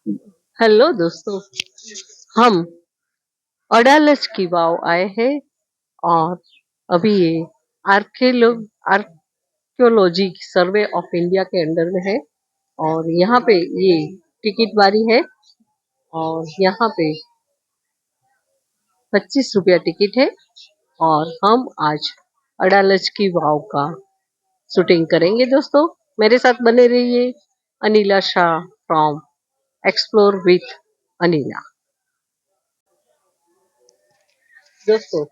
Hello दोस्तों। हम अडालज की वाव आए हैं और अभी ये आर्कियोलो आर्कियोलॉजी सर्वे ऑफ इंडिया के अंडर में है और यहाँ पे ये टिकट बारी है और यहाँ पे 25 रुपया टिकट है और हम आज अडालज की वाव का शूटिंग करेंगे दोस्तों। मेरे साथ बने रहिए। Anila Shah from explore with Anila. दोस्तों,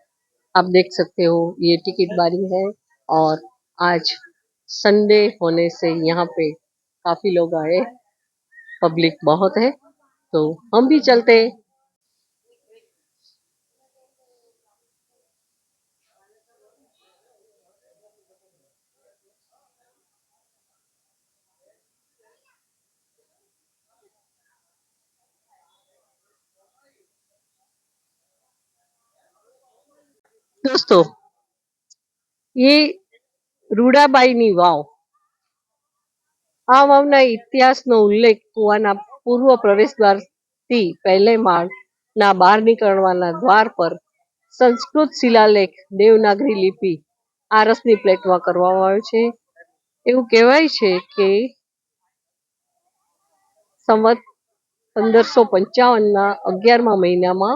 आप देख सकते हो ये टिकट बारी है और आज संडे होने से यहाँ पे काफी लोग आए, पब्लिक बहुत है, तो हम भी चलते हैं। दोस्तों, ये રૂડાબાઈની વાવ આ વાવના ઇતિહાસનો ઉલ્લેખ કુવાના પૂર્વ પ્રવેશદ્વારથી પહેલે માળના બહાર નીકળવાના દ્વાર પર સંસ્કૃત શિલાલેખ દેવનાગરી લિપિ આરસની પ્લેટમાં કરવામાં આવ્યો છે। એવું કહેવાય છે કે સંવત 1555ના 11મા મહિનામાં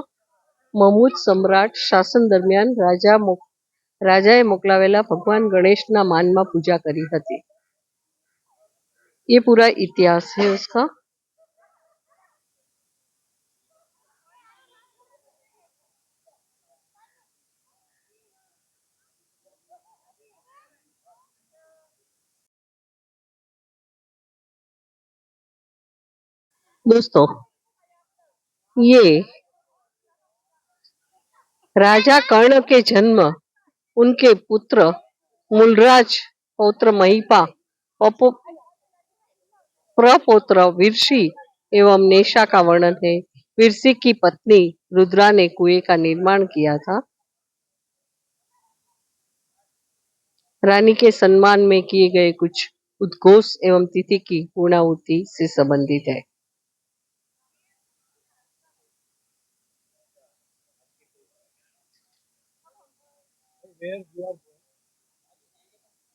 મહમૂદ સમ્રાટ શાસન દરમિયાન રાજાએ મોકલાવેલા ભગવાન गणेशના માનમાં પૂજા કરી હતી। ये पूरा इतिहास है उसका। दोस्तों, ये राजा कर्ण के जन्म उनके पुत्र मूलराज पौत्र महिपा प्रपौत्र वीरसी एवं नेशा का वर्णन है। वीरसी की पत्नी रुद्रा ने कुएं का निर्माण किया था। रानी के सम्मान में किए गए कुछ उद्घोष एवं तिथि की पूर्णाहुति से संबंधित है।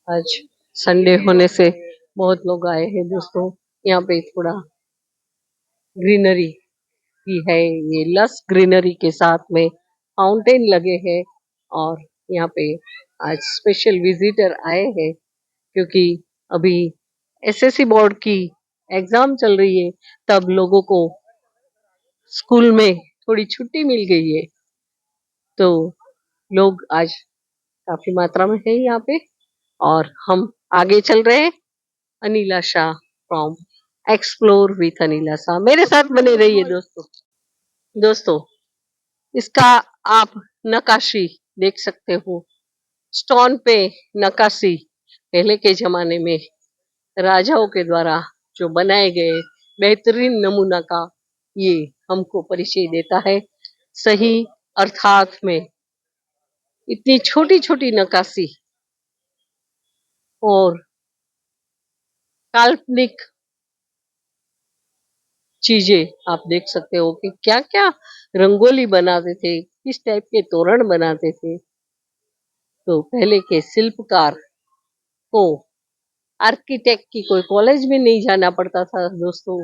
आज संडे होने से बहुत लोग आए हैं दोस्तों। यहाँ पे थोड़ा ग्रीनरी भी है, ये लस ग्रीनरी के साथ में फाउंटेन लगे हैं और यहाँ पे आज स्पेशल विजिटर आए हैं क्योंकि अभी एसएससी बोर्ड की एग्जाम चल रही है, तब लोगों को स्कूल में थोड़ी छुट्टी मिल गई है, तो लोग आज काफी मात्रा में है यहाँ पे और हम आगे चल रहे हैं। Anila Shah from explore with Anila Shah, मेरे साथ बने रहिए दोस्तों। दोस्तों, इसका आप नक्काशी देख सकते हो। स्टोन पे नक्काशी पहले के जमाने में राजाओं के द्वारा जो बनाए गए बेहतरीन नमूना का ये हमको परिचय देता है। सही अर्थात में इतनी छोटी छोटी नक्काशी और काल्पनिक चीजें आप देख सकते हो कि क्या क्या रंगोली बनाते थे, किस टाइप के तोरण बनाते थे। तो पहले के शिल्पकार को आर्किटेक्ट की कोई कॉलेज में नहीं जाना पड़ता था दोस्तों।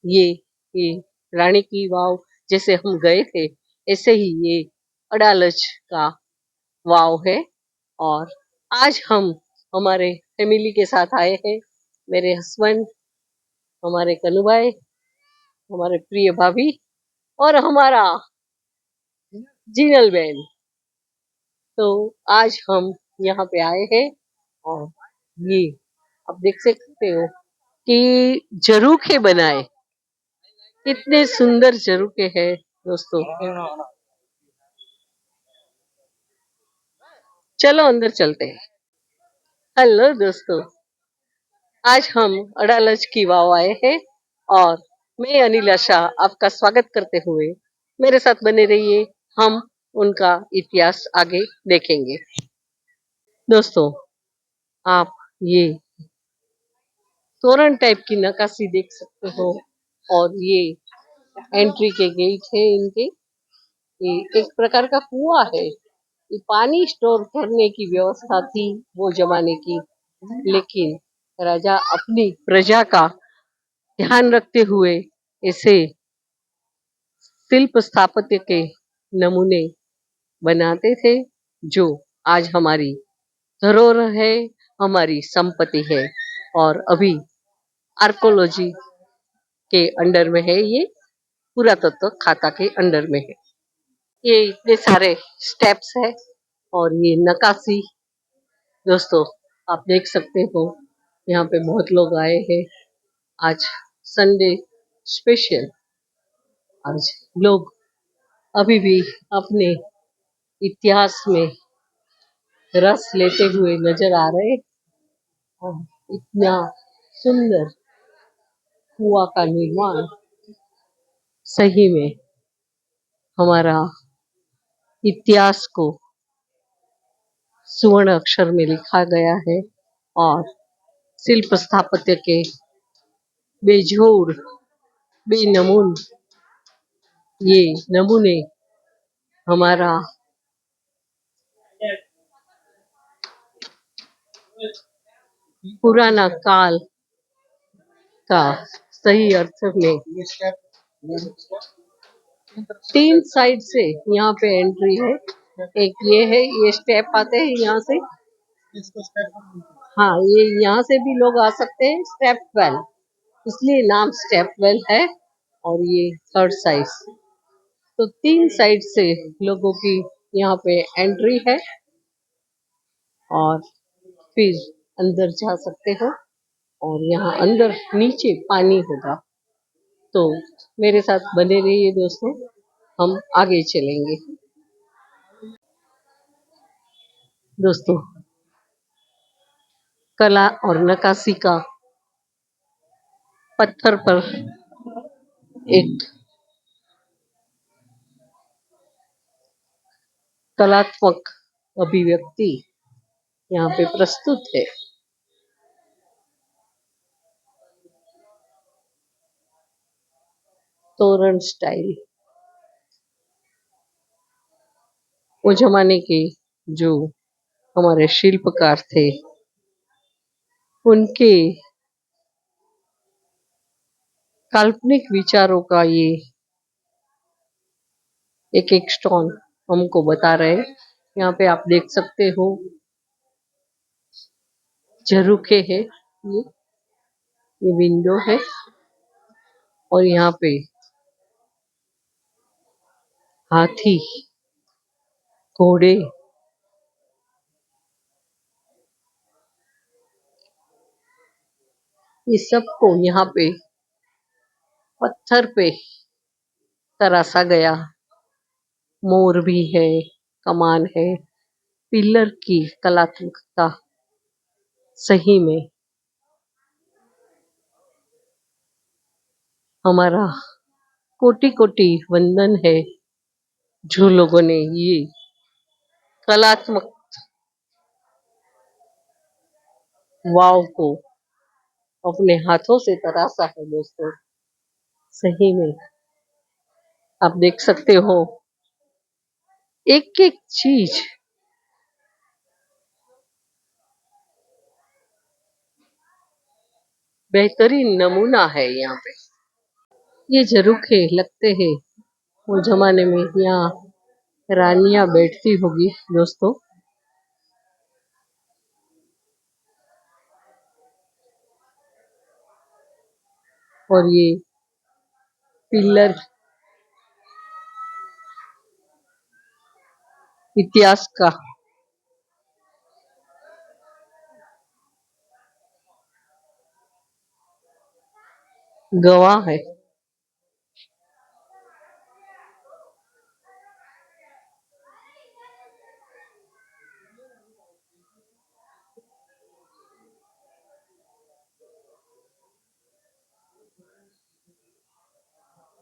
ये ये रानी की वाव जैसे हम गए थे, ऐसे ही ये अडालज का वाव है और आज हम हमारे फैमिली के साथ आए हैं। मेरे हस्बैंड, हमारे कन्नू भाई, हमारे प्रिय भाभी और हमारा जीनल बहन। तो आज हम यहाँ पे आए हैं और ये आप देख सकते हो कि झरोखे बनाए, कितने सुंदर झरोखे हैं दोस्तों। चलो अंदर चलते हैं। हेलो दोस्तों, आज हम अडालज की वाव आए हैं और मैं अनिला शाह आपका स्वागत करते हुए मेरे साथ बने रहिए। हम उनका इतिहास आगे देखेंगे। दोस्तों, आप ये तोरण टाइप की नक्काशी देख सकते हो और ये एंट्री के गेट है इनके। ये एक प्रकार का कुआं है। ये पानी स्टोर करने की व्यवस्था थी वो जमाने की, लेकिन राजा अपनी प्रजा का ध्यान रखते हुए इसे शिल्प स्थापत्य के नमूने बनाते थे, जो आज हमारी धरोहर है, हमारी संपत्ति है। और अभी आर्कोलॉजी के अंडर में है ये, पुरातत्व खाता के अंडर में है। ये इतने सारे स्टेप्स है और ये नक्काशी दोस्तों आप देख सकते हो। यहाँ पे बहुत लोग आए हैं आज, संडे स्पेशल। आज लोग अभी भी अपने इतिहास में रस लेते हुए नजर आ रहे हैं। और इतना सुंदर कुआं का निर्माण सही में हमारा इतिहास को सुवर्ण अक्षर में लिखा गया है। और शिल्प स्थापत्य के बेजोड़ बेनमून ये नमूने हमारा पुराना काल का सही अर्थ में तीन साइड से यहाँ पे एंट्री है। एक ये है, ये स्टेप आते हैं यहाँ से। हाँ, ये यहाँ से भी लोग आ सकते हैं, स्टेप वेल, इसलिए नाम स्टेप वेल है। और ये थर्ड साइड, तो तीन साइड से लोगों की यहाँ पे एंट्री है और फिर अंदर जा सकते हो। और यहाँ अंदर नीचे पानी होगा, तो मेरे साथ बने रहिए दोस्तों, हम आगे चलेंगे। दोस्तों, कला और नक्काशी का पत्थर पर एक कलात्मक अभिव्यक्ति यहाँ पे प्रस्तुत है। तोरण स्टाइल, वो जमाने के जो हमारे शिल्पकार थे उनके काल्पनिक विचारों का ये एक एक स्टोन हमको बता रहे हैं। यहाँ पे आप देख सकते हो झरोखे है, ये विंडो है और यहाँ पे हाथी, घोड़े, ये सबको यहाँ पे पत्थर पे तराशा गया। मोर भी है, कमान है, पिलर की कलात्मकता सही में हमारा कोटि कोटि वंदन है, जो लोगों ने ये कलात्मक वाव को अपने हाथों से तराशा है दोस्तों। सही में आप देख सकते हो एक एक चीज बेहतरीन नमूना है यहाँ पे। ये झरोखे लगते हैं वो जमाने में यहाँ रानियां बैठती होगी दोस्तों। और ये पिलर इतिहास का गवाह है।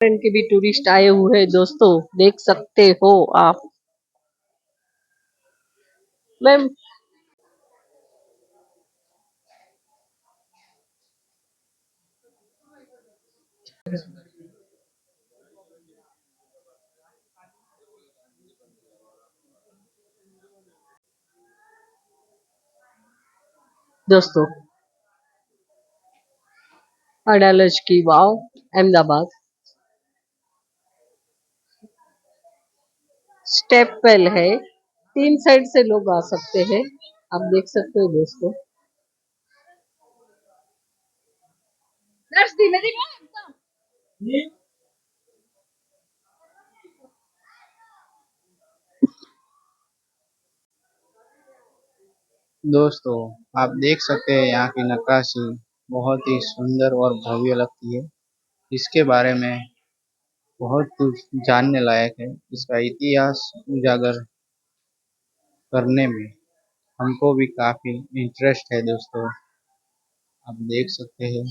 के भी टूरिस्ट आए हुए हैं दोस्तों, देख सकते हो आप। मैम, दोस्तों, अडालज की वाव, अहमदाबाद स्टेप वेल है। 3 साइड से लोग आ सकते हैं। आप देख सकते हो दोस्तों। दोस्तों, आप देख सकते हैं यहाँ की नक्काशी बहुत ही सुंदर और भव्य लगती है। इसके बारे में बहुत कुछ जानने लायक है। इसका इतिहास उजागर करने में हमको भी काफी इंटरेस्ट है दोस्तों। आप देख सकते हैं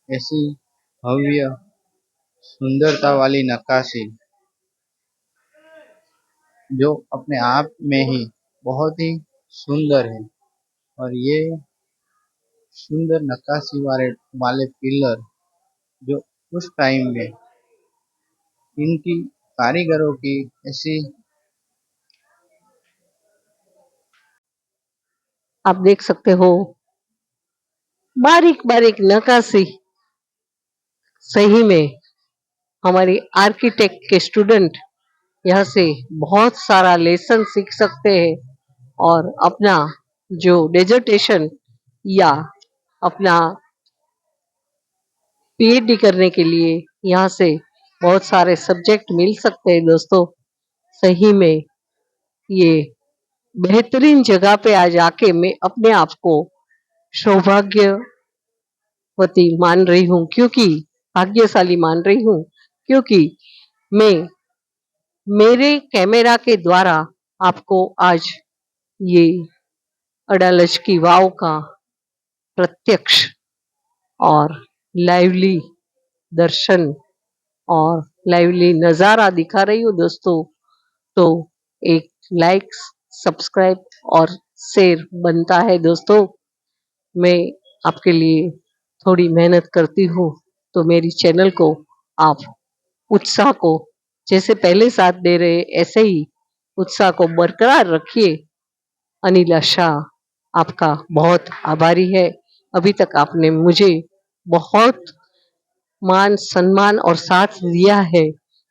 ऐसी भव्य सुंदरता वाली नक्काशी जो अपने आप में ही बहुत ही सुंदर है। और ये सुंदर नक्काशी वाले पिलर जो उस टाइम में इनकी कारीगरों की ऐसी आप देख सकते हो बारीक बारीक नक्काशी। सही में हमारी आर्किटेक्ट के स्टूडेंट यहाँ से बहुत सारा लेसन सीख सकते हैं और अपना जो डेजर्टेशन या अपना पीएचडी करने के लिए यहाँ से बहुत सारे सब्जेक्ट मिल सकते हैं दोस्तों। सही में ये बेहतरीन जगह पे आज आके मैं अपने आप को सौभाग्यवती मान रही हूँ, क्योंकि भाग्यशाली मान रही हूँ, क्योंकि मैं मेरे कैमरा के द्वारा आपको आज ये अडालज की वाव का प्रत्यक्ष और लाइवली दर्शन और लाइवली नजारा दिखा रही हूँ दोस्तों। तो एक लाइक, सब्सक्राइब और शेयर बनता है दोस्तों। मैं आपके लिए थोड़ी मेहनत करती हूँ, तो मेरी चैनल को आप उत्साह को जैसे पहले साथ दे रहे ऐसे ही उत्साह को बरकरार रखिए। अनिला शाह आपका बहुत आभारी है। अभी तक आपने मुझे बहुत मान सम्मान और साथ दिया है।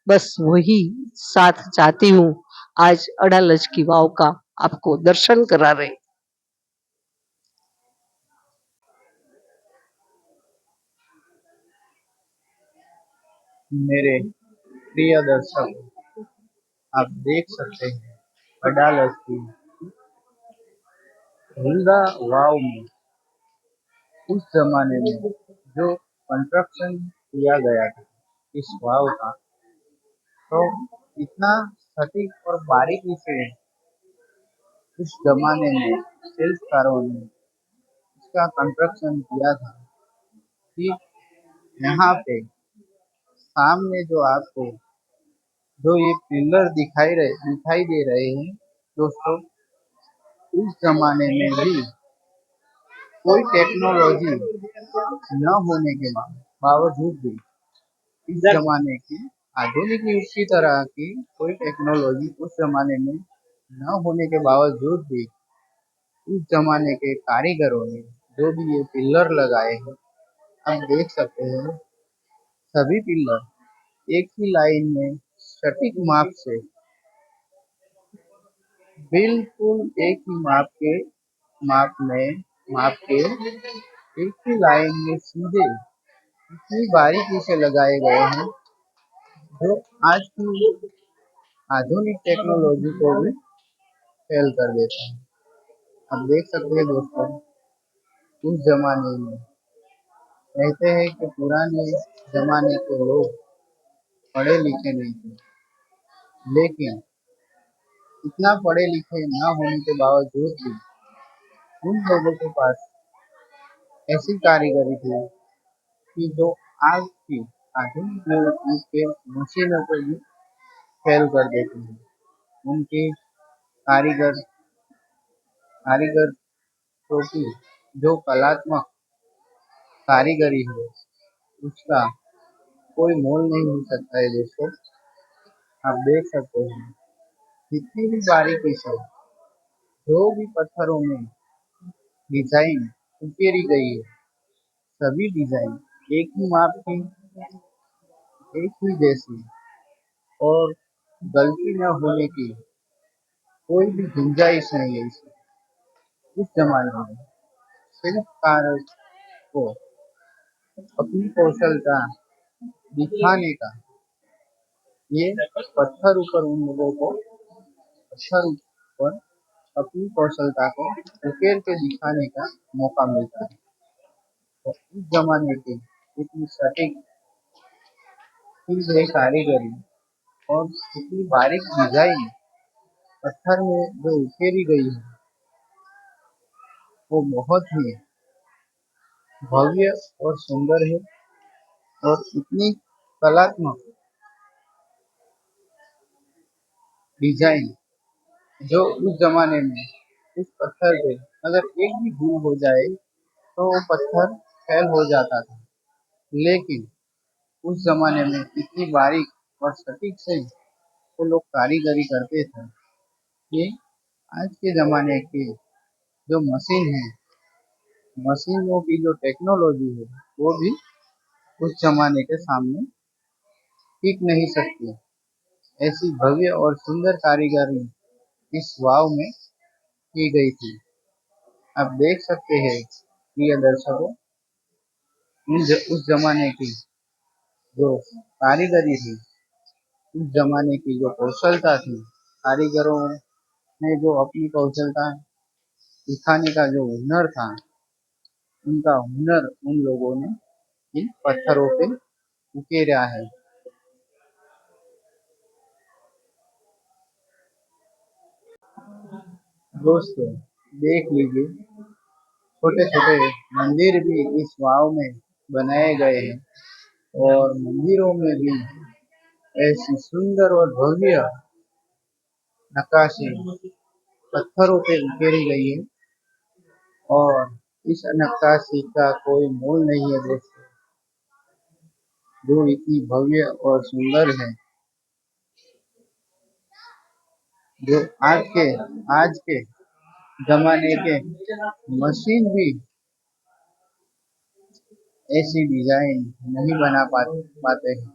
बस वही साथ चाहती हूँ। आज अडालज की वाव का आपको दर्शन करा रहे। मेरे प्रिय दर्शक, आप देख सकते हैं अडालज की हुंडा वाव में उस जमाने में जो कंस्ट्रक्शन किया गया था इस वाव का, तो इतना सटीक और बारीकी से उस जमाने में शिल्पकारों ने इसका कंस्ट्रक्शन किया था कि यहाँ पे सामने जो आपको जो ये पिलर दिखाई दे रहे हैं दोस्तों, उस जमाने में भी कोई टेक्नोलॉजी न होने के बावजूद भी इस जमाने की आधुनिक युग की तरह की कोई टेक्नोलॉजी उस जमाने में न होने के बावजूद भी उस जमाने के कारीगरों ने जो भी ये पिलर लगाए हैं, आप देख सकते हैं सभी पिलर एक ही लाइन में सटीक माप से बिल्कुल एक ही माप के एक ही लाइन में सीधे इतनी बारीकी से लगाए गए हैं जो आज की आधुनिक टेक्नोलॉजी को भी फेल कर देता है। आप देख सकते हैं दोस्तों, उस जमाने में कहते हैं कि पुराने जमाने के लोग पढ़े लिखे नहीं थे, लेकिन इतना पढ़े लिखे न होने के बावजूद भी उन लोगों के पास ऐसी कारीगरी थी कि जो आज की आधुनिक युग के मशीनों को भी फेल कर देती है। उनकी कारीगर कारीगर की जो कलात्मक कारीगरी है उसका कोई मोल नहीं मिल सकता है दोस्तों। आप देख सकते हैं जितनी भी बारीकी से जो भी पत्थरों में डिजाइन उकेरी गई है, सभी डिजाइन एक ही माप की, एक ही जैसी और गलती न होने की कोई भी गुंजाइश नहीं है इसमें। उस जमाने में शिल्पकार को अपनी कौशलता दिखाने का, ये पत्थर ऊपर उन लोगों को पत्थर ऊपर अपनी कौशलता को उकेर के दिखाने का मौका मिलता है। तो उस जमाने की इतनी सटीक की गई कारीगरी और इतनी बारीक डिजाइन पत्थर में जो उकेरी गई है, वो बहुत ही भव्य और सुंदर है। और इतनी कलात्मक डिजाइन जो उस जमाने में उस पत्थर पे अगर एक भी भूल हो जाए तो वो पत्थर फेल हो जाता था। लेकिन उस जमाने में इतनी बारीक और सटीक से वो लोग कारीगरी करते थे कि आज के जमाने की जो मशीन है, मशीनों की जो टेक्नोलॉजी है, वो भी उस जमाने के सामने टिक नहीं सकती। ऐसी भव्य और सुंदर कारीगरी इस वाव में की गई थी। आप देख सकते हैं प्रिय दर्शकों, उस जमाने की जो कारीगरी थी, उस जमाने की जो कौशलता थी, कारीगरों ने जो अपनी कौशलता दिखाने का जो हुनर था, उनका हुनर उन लोगों ने इन पत्थरों पे उकेरा है। दोस्तों देख लीजिए, छोटे छोटे मंदिर भी इस वाव में बनाए गए हैं और मंदिरों में भी ऐसी सुंदर और भव्य नक्काशी पत्थरों पे उकेरी गई है और इस नक्काशी का कोई मोल नहीं है दोस्तों, जो इतनी भव्य और सुंदर है। जो आज के जमाने के मशीन भी ऐसी डिजाइन नहीं बना पाते हैं।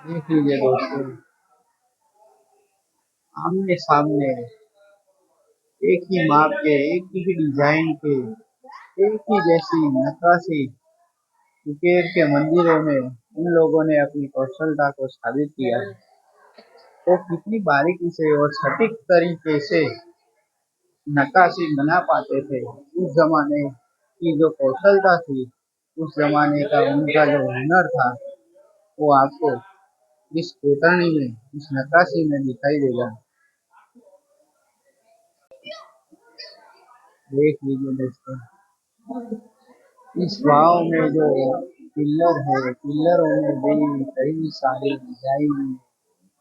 देख लीजिए दोस्तों, आमने सामने एक ही माप के, एक ही डिजाइन के, एक ही जैसी नक्काशी उकेर के मंदिरों में उन लोगों ने अपनी कौशलता को साबित किया है। तो कितनी बारीकी से और सटीक तरीके से नक्काशी बना पाते थे। उस जमाने की जो कौशलता थी, उस जमाने का उनका जो हुनर था, वो आपको इस कोतरनी में, इस नक्काशी में दिखाई देगा। देख लीजिए दोस्तों, इस गांव में जो पिल्लर है, पिल्लरों में भी कई सारी डिजाइन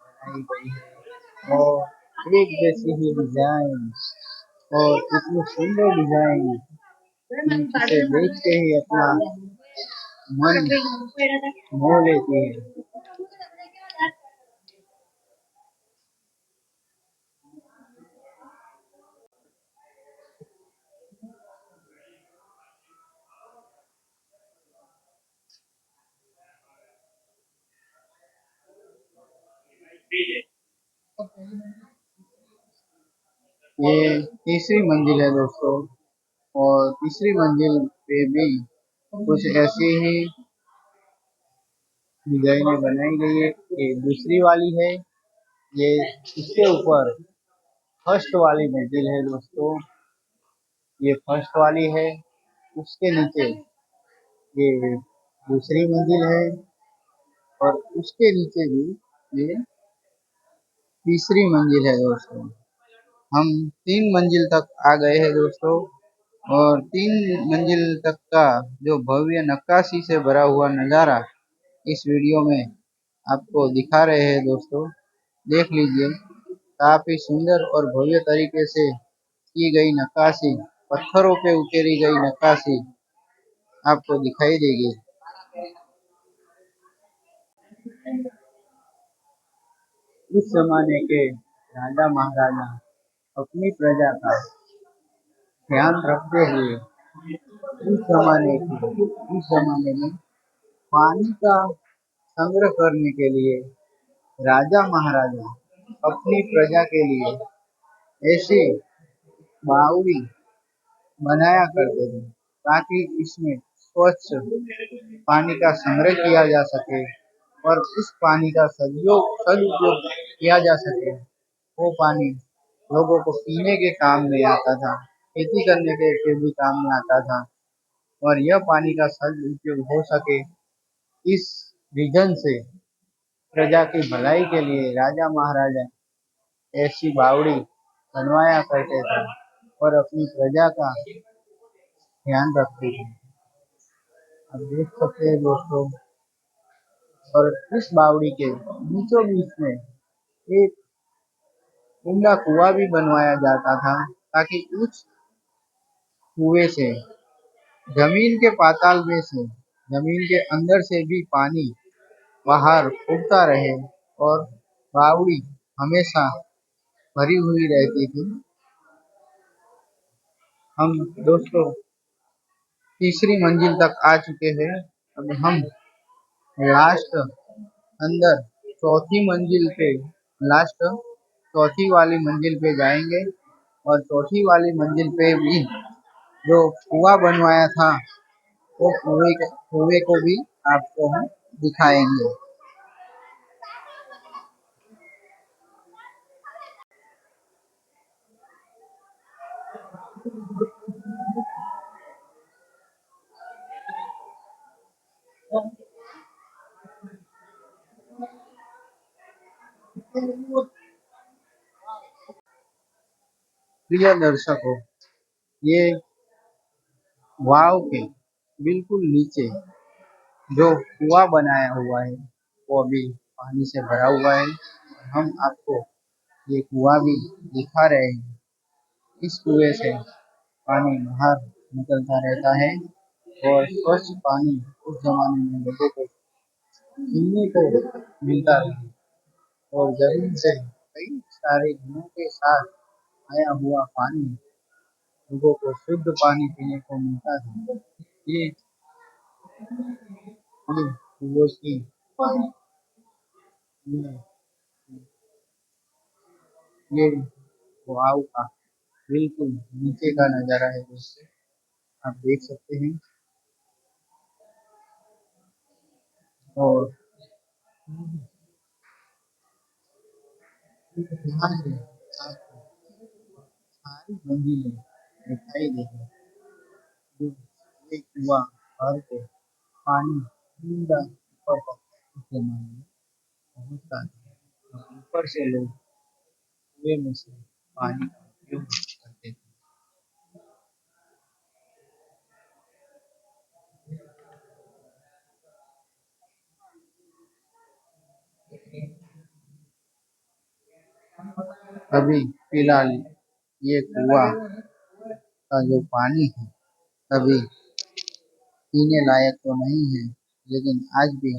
बनाई गई है और एक जैसी ही डिजाइन और इतनी सुंदर डिजाइन कि इसे देख के ही अपना मन मोह लेती है। ये तीसरी मंजिल है दोस्तों और तीसरी मंजिल पे भी कुछ ऐसी ही डिजाइनें बनाई गई है। ये दूसरी वाली है, ये इसके ऊपर फर्स्ट वाली मंजिल है दोस्तों, ये फर्स्ट वाली है। उसके नीचे ये दूसरी मंजिल है और उसके नीचे भी ये तीसरी मंजिल है दोस्तों। हम 3 मंजिल तक आ गए हैं दोस्तों और 3 मंजिल तक का जो भव्य नक्काशी से भरा हुआ नज़ारा इस वीडियो में आपको दिखा रहे हैं दोस्तों। देख लीजिए काफी सुंदर और भव्य तरीके से की गई नक्काशी, पत्थरों पे उकेरी गई नक्काशी आपको दिखाई देगी। उस जमाने के राजा महाराजा अपनी प्रजा का ध्यान रखते हुए उस जमाने में पानी का संग्रह करने के लिए राजा महाराजा अपनी प्रजा के लिए ऐसी बावड़ी बनाया करते थे ताकि इसमें स्वच्छ पानी का संग्रह किया जा सके और उस पानी का सदुपयोग किया जा सके। वो पानी लोगों को पीने के काम में आता था, खेती करने के भी काम में आता था और यह पानी का सदुपयोग हो सके, इस रीजन से प्रजा की भलाई के लिए राजा महाराजा ऐसी बावड़ी बनवाया करते थे और अपनी प्रजा का ध्यान रखते थे। आप देख सकते हैं दोस्तों, और इस बावड़ी के बीचों बीच में एक ऊंडा कुआं भी बनवाया जाता था ताकि उस कुएं से जमीन के पाताल में से जमीन के अंदर से भी पानी बाहर उठता रहे और बावड़ी हमेशा भरी हुई रहती थी। हम दोस्तों तीसरी मंजिल तक आ चुके हैं। अब हम लास्ट अंदर लास्ट चौथी वाली मंजिल पे जाएंगे और चौथी वाली मंजिल पे भी जो कुआं बनवाया था वो कुएं को भी आपको हम दिखाएंगे। प्रिय दर्शकों, ये वाव के बिल्कुल नीचे जो कुआं बनाया हुआ है वो अभी पानी से भरा हुआ है। हम आपको ये कुआं भी दिखा रहे हैं। इस कुएं से पानी बाहर निकलता रहता है और स्वच्छ पानी उस जमाने में लोगों को पीने को मिलता था और जमीन से कई सारे गुणों के साथ आया हुआ पानी लोगों को शुद्ध पानी पीने को मिलता था। ये कुओं की ये ये वाव का बिल्कुल नीचे का नजारा है दोस्तों, आप देख सकते हैं। और यहाँ से आपको सारी मंजिलें दिखाई देगी जो ये कुआं भर के पानी पूरा ऊपर तक उस जमाने में पहुंचता था और ऊपर से लोग कुएं में से पानी का उपयोग करते थे। अभी फिलहाल ये कुआं का जो पानी है अभी पीने लायक तो नहीं है, लेकिन आज भी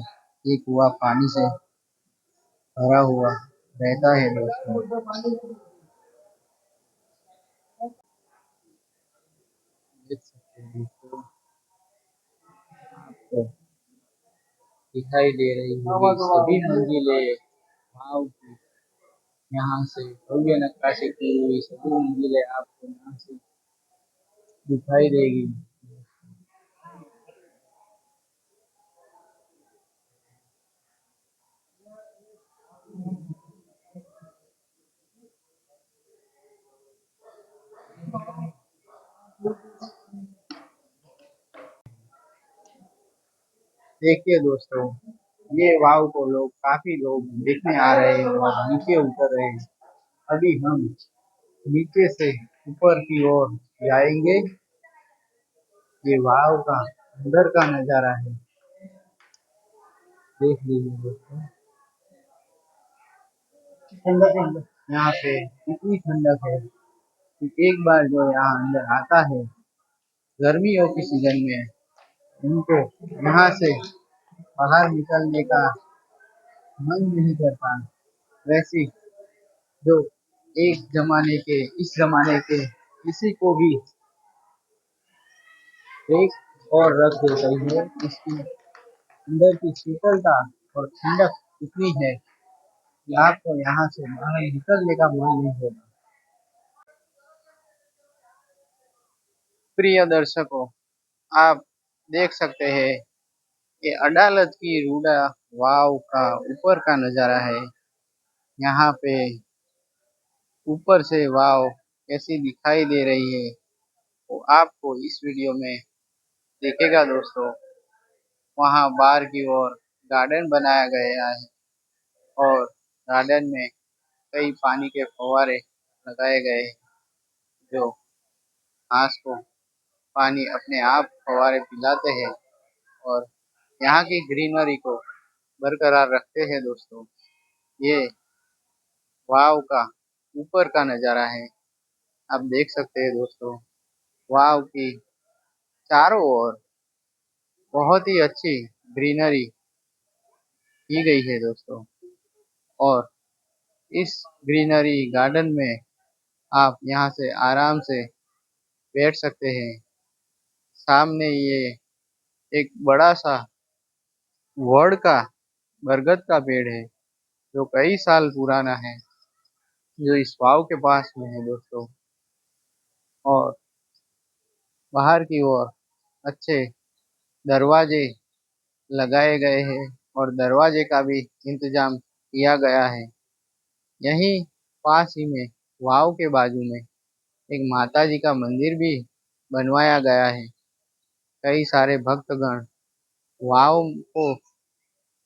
ये कुआं पानी से भरा हुआ रहता है दोस्तों। देख सकते हैं दोस्तों, आपको दिखाई दे रही होगी सभी मंजिलें भाव की। यहाँ से भव्य नक्काशी की हुई सभी मंजिलें आपको यहाँ से दिखाई देगी। देखिए दोस्तों, ये वाव को काफी लोग देखने आ रहे हैं और नीचे उतर रहे हैं। अभी हम नीचे से ऊपर की ओर जाएंगे। ये वाव का अंदर का नजारा है, देख लीजिए दोस्तों। यहाँ पे इतनी ठंडक है कि एक बार जो यहाँ अंदर आता है गर्मियों की सीजन में, उनको यहाँ से बाहर निकलने का मन नहीं करता। वैसे जो एक जमाने के इस जमाने के किसी को भी एक और रख देती है। इसकी अंदर की शीतलता और ठंडक इतनी है कि आपको यहाँ से बाहर निकलने का मन नहीं होगा। प्रिय दर्शकों, आप देख सकते हैं ये अदालत की रूडा वाव का ऊपर का नज़ारा है। यहाँ पे ऊपर से वाव कैसी दिखाई दे रही है वो आपको इस वीडियो में देखेगा दोस्तों। वहाँ बाहर की ओर गार्डन बनाया गया है और गार्डन में कई पानी के फव्वारे लगाए गए हैं जो घास को पानी अपने आप फव्वारे पिलाते हैं और यहाँ की ग्रीनरी को बरकरार रखते हैं दोस्तों। ये वाव का ऊपर का नज़ारा है। आप देख सकते हैं दोस्तों, वाव की चारों ओर बहुत ही अच्छी ग्रीनरी की गई है दोस्तों। और इस ग्रीनरी गार्डन में आप यहाँ से आराम से बैठ सकते हैं। सामने ये एक बड़ा सा वड का बरगद का पेड़ है जो कई साल पुराना है, जो इस वाव के पास में है दोस्तों। और बाहर की ओर अच्छे दरवाजे लगाए गए हैं और दरवाजे का भी इंतजाम किया गया है। यहीं पास ही में वाव के बाजू में एक माता जी का मंदिर भी बनवाया गया है। कई सारे भक्तगण वाव को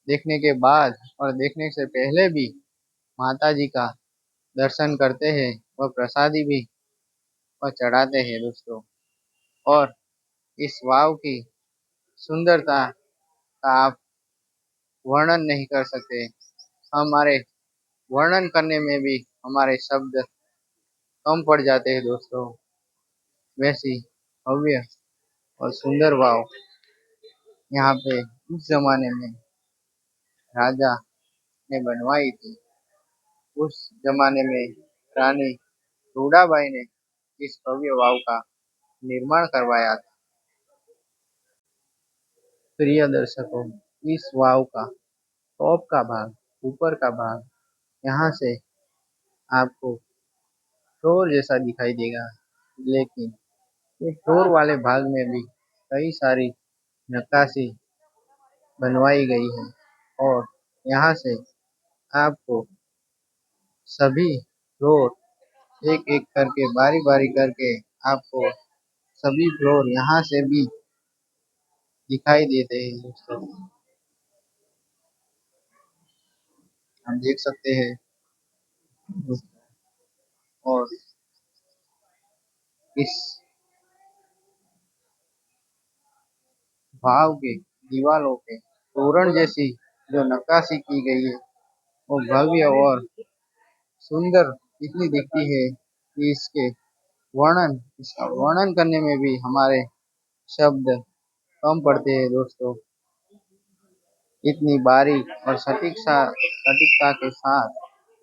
देखने के बाद और देखने से पहले भी माता जी का दर्शन करते हैं और प्रसादी भी और चढ़ाते हैं दोस्तों। और इस वाव की सुंदरता का आप वर्णन नहीं कर सकते। हमारे वर्णन करने में भी हमारे शब्द कम पड़ जाते हैं दोस्तों। वैसी भव्य और सुंदर वाव यहाँ पे उस जमाने में राजा ने बनवाई थी। उस जमाने में रानी रूडाबाई ने इस भव्य वाव का निर्माण करवाया था। प्रिय दर्शकों, इस वाव का टॉप का भाग, ऊपर का भाग, यहाँ से आपको फ्लोर जैसा दिखाई देगा, लेकिन ये फ्लोर वाले भाग में भी कई सारी नक्काशी बनवाई गई है और यहाँ से आपको सभी फ्लोर एक एक करके बारी बारी करके आपको सभी फ्लोर यहाँ से भी दिखाई देते हैं दोस्तों। हम देख सकते हैं और इस भाव के दीवारों पे तोरण जैसी जो नक्काशी की गई है वो भव्य और सुंदर इतनी दिखती है कि इसका वर्णन करने में भी हमारे शब्द कम पड़ते हैं दोस्तों। इतनी बारीक और सटीकता के साथ,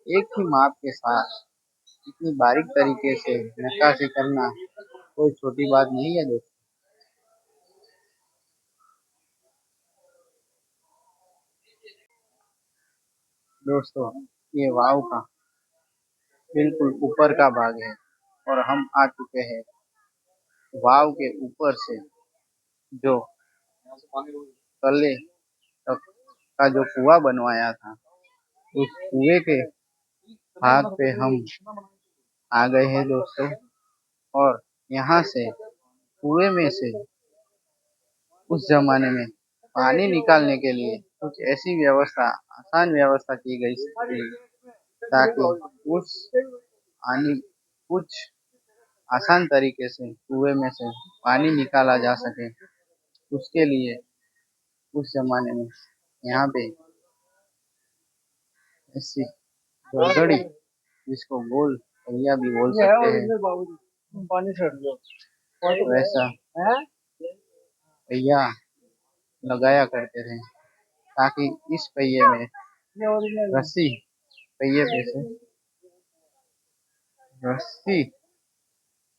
एक ही माप के साथ इतनी बारीक तरीके से नक्काशी करना कोई छोटी बात नहीं है दोस्तों। ये वाव का बिल्कुल ऊपर का भाग है और हम आ चुके हैं वाव के ऊपर से जो तले तक का जो कुआं बनवाया था, उस कुएं के भाग पे हम आ गए हैं दोस्तों। और यहाँ से कुएं में से उस जमाने में पानी निकालने के लिए कुछ ऐसी व्यवस्था, आसान व्यवस्था की गई थी ताकि उस पानी कुछ आसान तरीके से कुएं में से पानी निकाला जा सके। उसके लिए उस जमाने में यहाँ पे ऐसी गड़गड़ी जिसको गोल पहिया भी बोल सकते हैं, वैसा पहिया लगाया करते थे, ताकि इस पहिए में रस्सी पहिए पे से रस्सी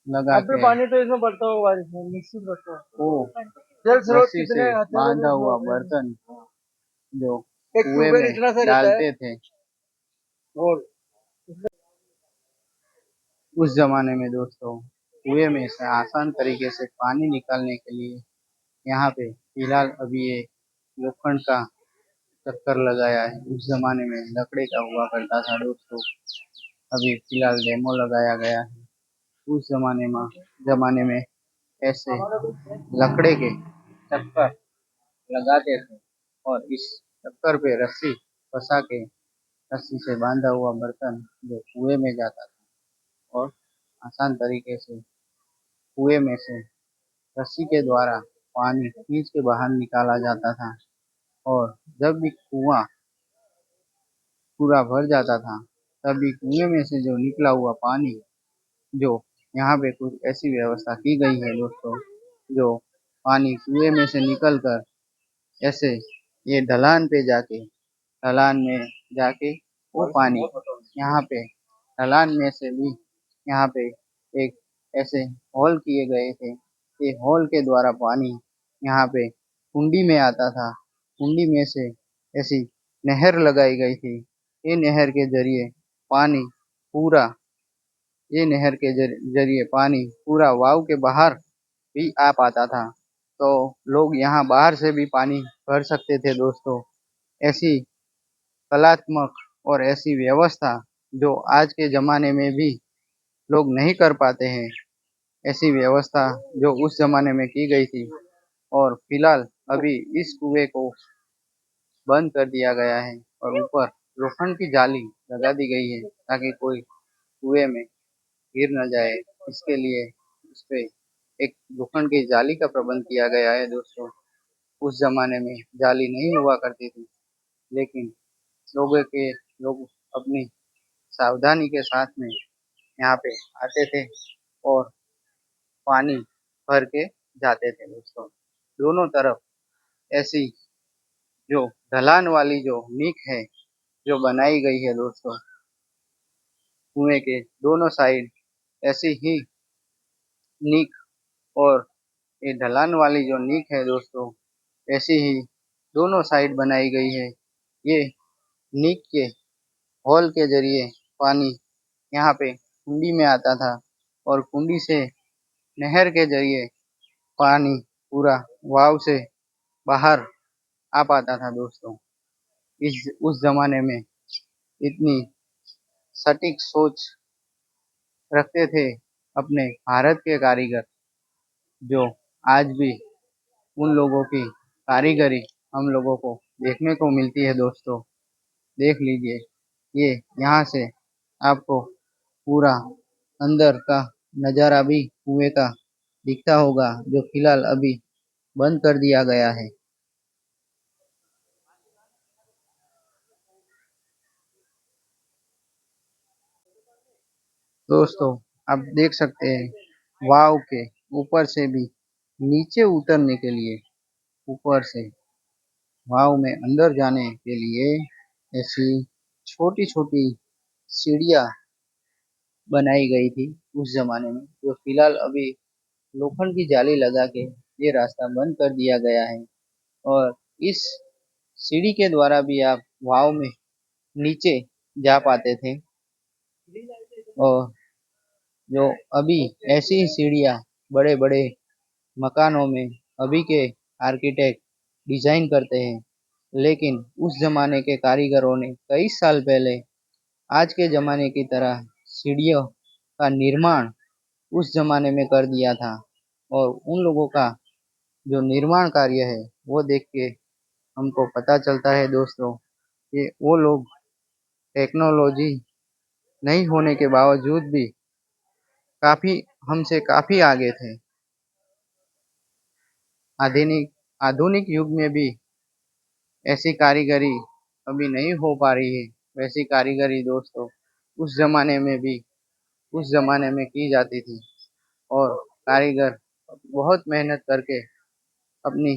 लगा के पानी तो इसमें बढ़ता होगा, बारिश में निश्चित बढ़ता होगा। वो रस्सी से बांधा हुआ बर्तन जो कुएं में डालते थे, और उस जमाने में दोस्तों कुएं में से आसान तरीके से पानी निकालने के लिए यहाँ पे फिलहाल अभी ये लोखंड का चक्कर लगाया है। उस जमाने में लकड़ी का हुआ करता था दोस्तों, अभी फिलहाल डेमो लगाया गया है। उस जमाने में ऐसे लकड़े के चक्कर लगाते थे, और इस चक्कर पे रस्सी फंसा के रस्सी से बांधा हुआ बर्तन जो कुएं में जाता था, और आसान तरीके से कुएं में से रस्सी के द्वारा पानी खींच के बाहर निकाला जाता था। और जब भी कुआं पूरा भर जाता था, तभी कुएं में से जो निकला हुआ पानी, जो यहाँ पे कुछ ऐसी व्यवस्था की गई है दोस्तों, जो पानी कुएं में से निकल कर ऐसे ये ढलान में जाके वो पानी यहाँ पे ढलान में से भी यहाँ पे एक ऐसे होल किए गए थे। ये होल के द्वारा पानी यहाँ पे कुंडी में आता था। कुंडी में से ऐसी नहर लगाई गई थी। ये नहर के जरिए पानी पूरा ये नहर के जरिए पानी पूरा वाव के बाहर भी आ पाता था, तो लोग यहाँ बाहर से भी पानी भर सकते थे दोस्तों। ऐसी कलात्मक और ऐसी व्यवस्था जो आज के ज़माने में भी लोग नहीं कर पाते हैं, ऐसी व्यवस्था जो उस ज़माने में की गई थी। और फिलहाल अभी इस कुएं को बंद कर दिया गया है, और ऊपर लोखंड की जाली लगा दी गई है, ताकि कोई कुएं में गिर न जाए। इसके लिए उस पे एक लोखंड की जाली का प्रबंध किया गया है दोस्तों। उस ज़माने में जाली नहीं हुआ करती थी, लेकिन लोग अपनी सावधानी के साथ में यहाँ पे आते थे और पानी भर के जाते थे दोस्तों। दोनों तरफ ऐसी जो ढलान वाली जो नीक है जो बनाई गई है दोस्तों, कुएं के दोनों साइड ऐसी ही नीक, और ये ढलान वाली जो नीक है दोस्तों, ऐसी ही दोनों साइड बनाई गई है। ये नीक के होल के जरिए पानी यहाँ पे कुंडी में आता था, और कुंडी से नहर के जरिए पानी पूरा वाव से बाहर आ पाता था दोस्तों। इस उस जमाने में इतनी सटीक सोच रखते थे अपने भारत के कारीगर, जो आज भी उन लोगों की कारीगरी हम लोगों को देखने को मिलती है दोस्तों। देख लीजिए, ये यहाँ से आपको पूरा अंदर का नज़ारा भी कुएं का दिखता होगा, जो फिलहाल अभी बंद कर दिया गया है। दोस्तों आप देख सकते हैं वाव के ऊपर से भी नीचे उतरने के लिए, ऊपर से वाव में अंदर जाने के लिए ऐसी छोटी छोटी सीढ़ियाँ बनाई गई थी उस जमाने में, जो फिलहाल अभी लोखंड की जाली लगा के ये रास्ता बंद कर दिया गया है। और इस सीढ़ी के द्वारा भी आप वाव में नीचे जा पाते थे, और जो अभी ऐसी ही सीढ़ियाँ बड़े बड़े मकानों में अभी के आर्किटेक्ट डिजाइन करते हैं, लेकिन उस जमाने के कारीगरों ने कई साल पहले आज के जमाने की तरह सीढ़ियों का निर्माण उस जमाने में कर दिया था। और उन लोगों का जो निर्माण कार्य है वो देख के हमको पता चलता है दोस्तों कि वो लोग टेक्नोलॉजी नहीं होने के बावजूद भी काफी हमसे काफी आगे थे। आधुनिक आधुनिक युग में भी ऐसी कारीगरी अभी नहीं हो पा रही है, वैसी कारीगरी दोस्तों उस जमाने में भी उस जमाने में की जाती थी और कारीगर बहुत मेहनत करके अपनी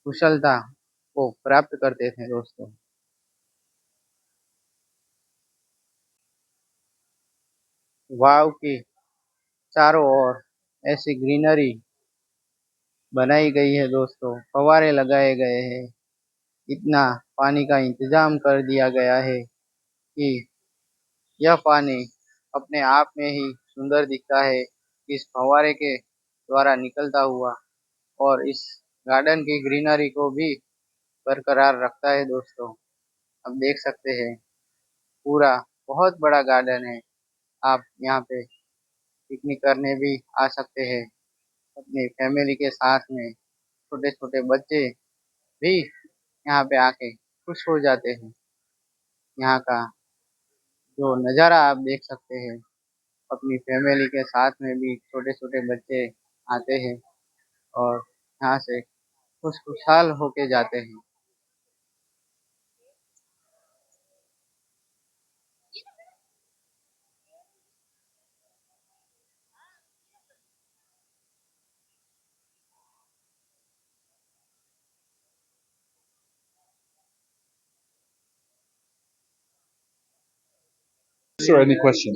कुशलता को प्राप्त करते थे दोस्तों। वाव की चारों ओर ऐसी ग्रीनरी बनाई गई है दोस्तों, फव्वारे लगाए गए हैं, इतना पानी का इंतजाम कर दिया गया है कि यह पानी अपने आप में ही सुंदर दिखता है इस फव्वारे के द्वारा निकलता हुआ, और इस गार्डन की ग्रीनरी को भी बरकरार रखता है दोस्तों। आप देख सकते हैं पूरा बहुत बड़ा गार्डन है। आप यहाँ पे पिकनिक करने भी आ सकते हैं अपनी फैमिली के साथ में। छोटे छोटे बच्चे भी यहाँ पे आके खुश हो जाते हैं। यहाँ का जो नज़ारा आप देख सकते हैं, अपनी फैमिली के साथ में भी छोटे छोटे बच्चे आते हैं और यहाँ से खुशहाल होके जाते हैं। Or any question?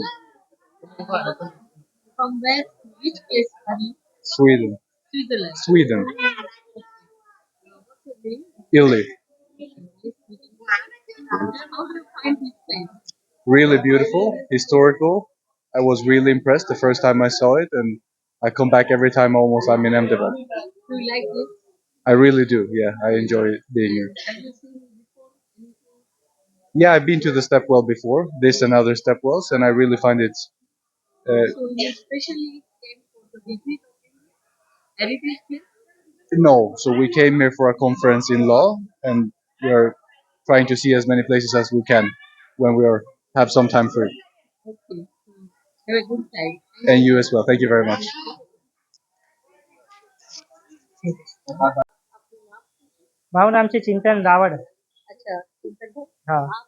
From where, which place are you? Sweden. Switzerland. Sweden. What's your name? Italy. How do you find this place? Really beautiful, historical. I was really impressed the first time I saw it, and I come back every time almost I'm in Amsterdam. Do you like it? I really do. Yeah, I enjoy being here. Have you seen it before? Yeah, I've been to the Stepwell before, this and other Stepwells, and I really find it. So you especially came for the visit heritage place? No, so we came here for a conference in law, and we're trying to see as many places as we can when we have some time free. Okay. Have a good time. And you as well. Thank you very much. મારું નામ છે ચિંતન રાવળ. अच्छा चिंतन भाई, हाँ आप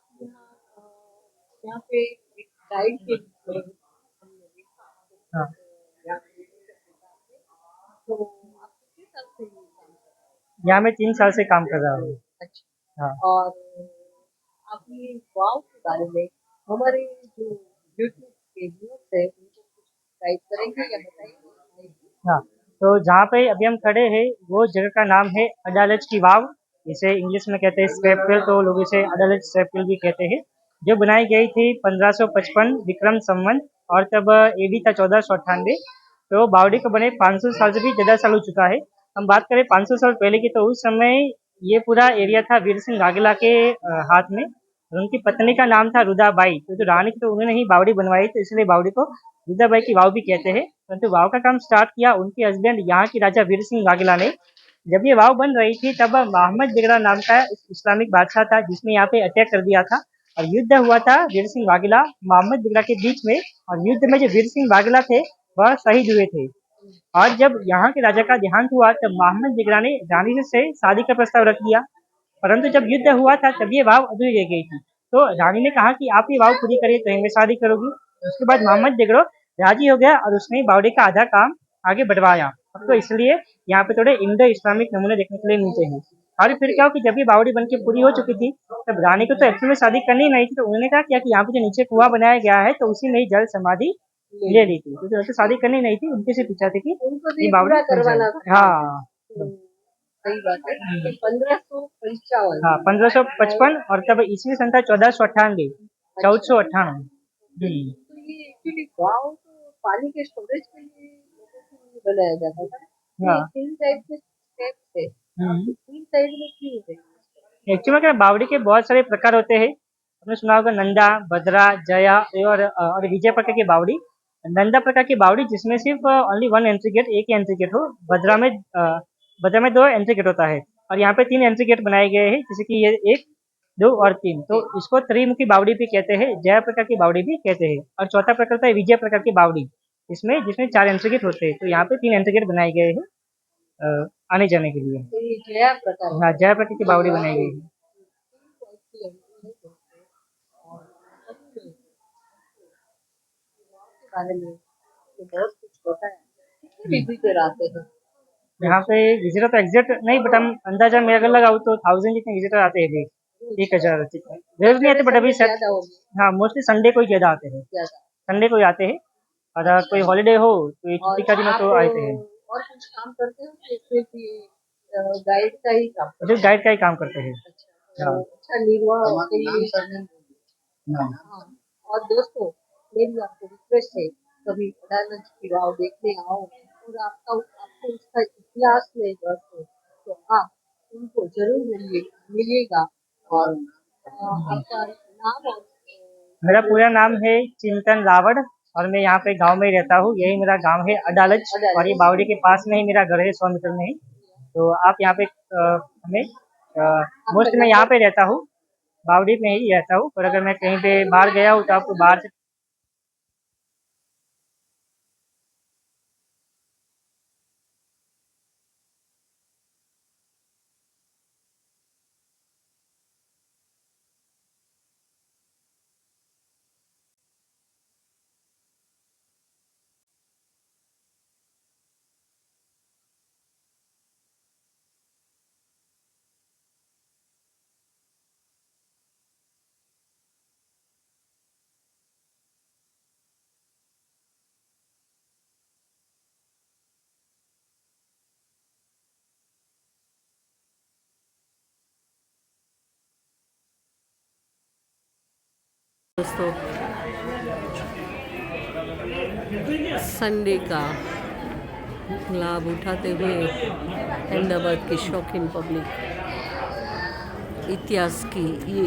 यहाँ पे एक गाइड के रूप में हमने देखा हाँ. यहाँ पे तो आप कितने साल से ये काम कर रहे हैं? यहाँ मैं 3 साल से काम कर रहा हूँ. अच्छा हाँ और आप ये वाव के बारे में हमारे जो यूट्यूब के व्यूअर्स है उनको कुछ गाइड करेंगे या बताएंगे? हाँ. तो जहाँ पे अभी हम खड़े हैं वो जगह का नाम है अडालज की वाव. इसे इंग्लिश में कहते हैं स्ट्रेपवेल, तो लोग इसे अडालज स्ट्रेपवेल भी कहते हैं. जो बनाई गई थी 1555 विक्रम संवत, और तब एडी था 1498. तो बावड़ी को बने 500 साल से भी ज़्यादा साल हो चुका है. हम बात करें 500 साल पहले की, तो उस समय ये पूरा एरिया था वीर सिंह वाघेला के हाथ में. और उनकी पत्नी का नाम था रुदाबाई. तो जो रानी थी तो उन्होंने ही बावड़ी बनवाई, तो इसलिए बावड़ी को रुदाबाई की वाव भी कहते हैं. परंतु वाव का काम स्टार्ट किया उनके हस्बैंड यहाँ की राजा वीर सिंह वाघेला ने. जब ये वाव बन रही थी तब मोहम्मद बिगड़ा नाम का इस्लामिक बादशाह था जिसने यहाँ पे अटैक कर दिया था, और युद्ध हुआ था वीर सिंह वाघेला मोहम्मद बिगड़ा के बीच में. और युद्ध में जो वीर सिंह वाघेला थे वह शहीद हुए थे. और जब यहाँ के राजा का देहांत हुआ तब मोहम्मद बिगड़ा ने रानी से शादी का प्रस्ताव रख दिया. परंतु जब युद्ध हुआ था तब ये वाव अधूरी रह गई थी. तो रानी ने कहा कि आप ये वाव पूरी करिए तो मैं शादी करूंगी. उसके बाद मोहम्मद बिगड़ो राजी हो गया और उसने बावड़ी का आधा काम आगे बढ़वाया. अब तो इसलिए यहाँ पे थोड़े इंडो इस्लामिक नमूने देखने के लिए मिलते हैं. और फिर क्या हो कि जब ये बावड़ी बन के पूरी हो चुकी थी तब रानी को तो एक्चुअली में शादी करनी ही नहीं थी. तो उन्होंने कहा कि यहाँ पे जो नीचे कुआं बनाया गया है तो उसी में ही जल समाधि ले ली थी. तो तो शादी करनी नहीं थी, उनके से पूछा था कि उनको ये भी बावड़ी पूरा बन करवाना जाए. था. हाँ सही बात है. तो 1555 हाँ 1555, और तब ईस्वी सन था 1498, 1498. तो ये एक्चुअली वाव तो पानी के स्टोरेज के लिए लोगों के लिए बनाया जाता था. हाँ. ये 3 टाइप के स्टेप थे. 3 साइड में क्यों थे? एक्चुअली में क्या, बावड़ी के बहुत सारे प्रकार होते हैं. आपने सुना होगा नंदा, भद्रा, जया और विजय प्रकार की बावड़ी. नंदा प्रकार की बावड़ी जिसमें सिर्फ ओनली वन एंट्री गेट, एक ही एंट्री गेट हो. भद्रा में 2 एंट्री गेट होता है, और यहाँ पे 3 एंट्री गेट बनाए गए हैं, जैसे कि ये 1, 2 और 3. तो इसको त्रिमुखी बावड़ी भी कहते हैं, जया प्रकार की बावड़ी भी कहते हैं. और चौथा प्रकार होता है विजय प्रकार की बावड़ी, जिसमें 4 एंट्री गेट होते हैं. तो यहाँ पे 3 एंट्री गेट बनाए गए हैं आने जाने के लिए. तो ये जया प्रकार हाँ, जया प्रकार की बावड़ी बनाई गई है. बारे में तो बहुत कुछ होता है। विजिटर आते हैं। यहाँ पे विजिटर तो एग्जैक्ट नहीं, बट हम अंदाजा मैं अगर लगाऊँ तो 1000 जितने विजिटर आते हैं अभी। 1000 जितने रोज नहीं आते, बट अभी शायद ज्यादा होगी हाँ मोस्टली संडे को ही ज़्यादा आते हैं। ज्यादा। संडे को ही आते हैं, और अगर कोई हॉलीडे हो तो ये छुट्टी का दिन हो आप तो आते हैं। और कुछ काम करते हो कि सिर्फ ये गाइड का ही काम करते जो गाइड का ही काम करते हैं। हो? अच्छा अच्छा निर्वाह के लिए करने नाम हाँ। और दोस्तों मेरी आपको रिक्वेस्ट है, कभी अडालज की वाव देखने आओ और आपको उसका इतिहास में रस हो तो आप उनको जरूर मिलिएगा। और आपका नाम और मेरा पूरा नाम है चिंतन रावड़, और मैं यहाँ पे गांव में ही रहता हूँ। यही मेरा गांव है अडालज, और ये बावड़ी के पास में ही मेरा घर है, 100 मीटर में ही। तो आप यहाँ पे हमें मोस्ट मैं यहाँ पे रहता हूँ, बावड़ी में ही रहता हूँ, पर अगर मैं कहीं पे बाहर गया हूँ तो आपको बाहर से दोस्तों संडे का लाभ उठाते हुए अहमदाबाद की शौकीन पब्लिक इतिहास की ये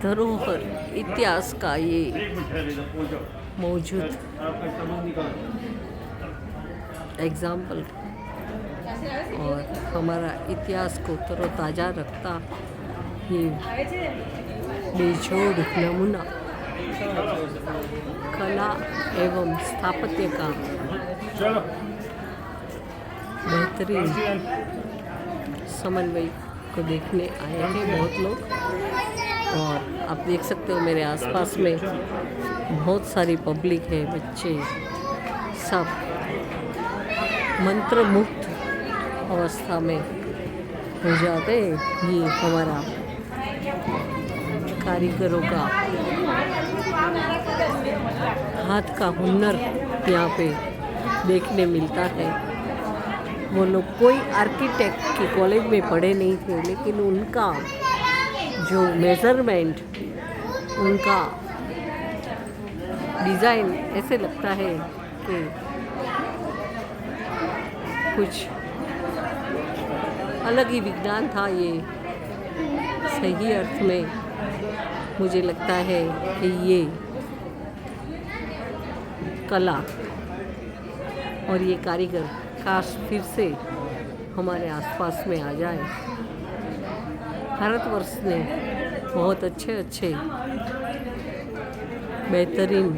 धरोहर, इतिहास का ये मौजूद एग्जाम्पल और हमारा इतिहास को तरोताज़ा रखता ये बेजोड़ नमूना कला एवं स्थापत्य का बेहतरीन समन्वय को देखने आए हैं बहुत लोग। और आप देख सकते हो मेरे आसपास में बहुत सारी पब्लिक है, बच्चे सब मंत्रमुग्ध अवस्था में हो जाते हैं। ये हमारा कारीगरों का हाथ का हुनर यहाँ पे देखने मिलता है। वो लोग कोई आर्किटेक्ट के कॉलेज में पढ़े नहीं थे, लेकिन उनका जो मेज़रमेंट, उनका डिज़ाइन ऐसे लगता है कि कुछ अलग ही विज्ञान था। ये सही अर्थ में मुझे लगता है कि ये कला और ये कारीगर काश फिर से हमारे आसपास में आ जाए। भारतवर्ष ने बहुत अच्छे बेहतरीन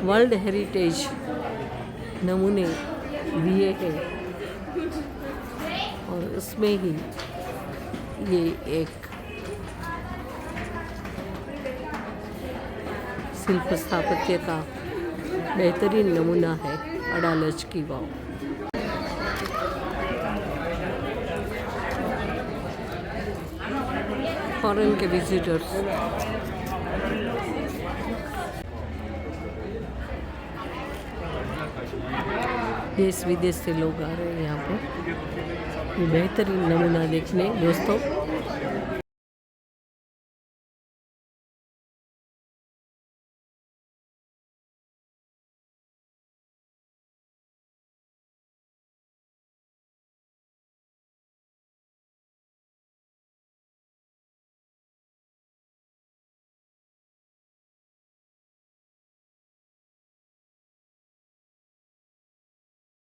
वर्ल्ड हेरिटेज नमूने दिए हैं, और उसमें ही ये एक शिल्प स्थापत्य का बेहतरीन नमूना है अडालज की वाव। फॉरेन के विजिटर्स देश विदेश से लोग आ रहे हैं यहाँ पे बेहतरीन नमूना देखने। दोस्तों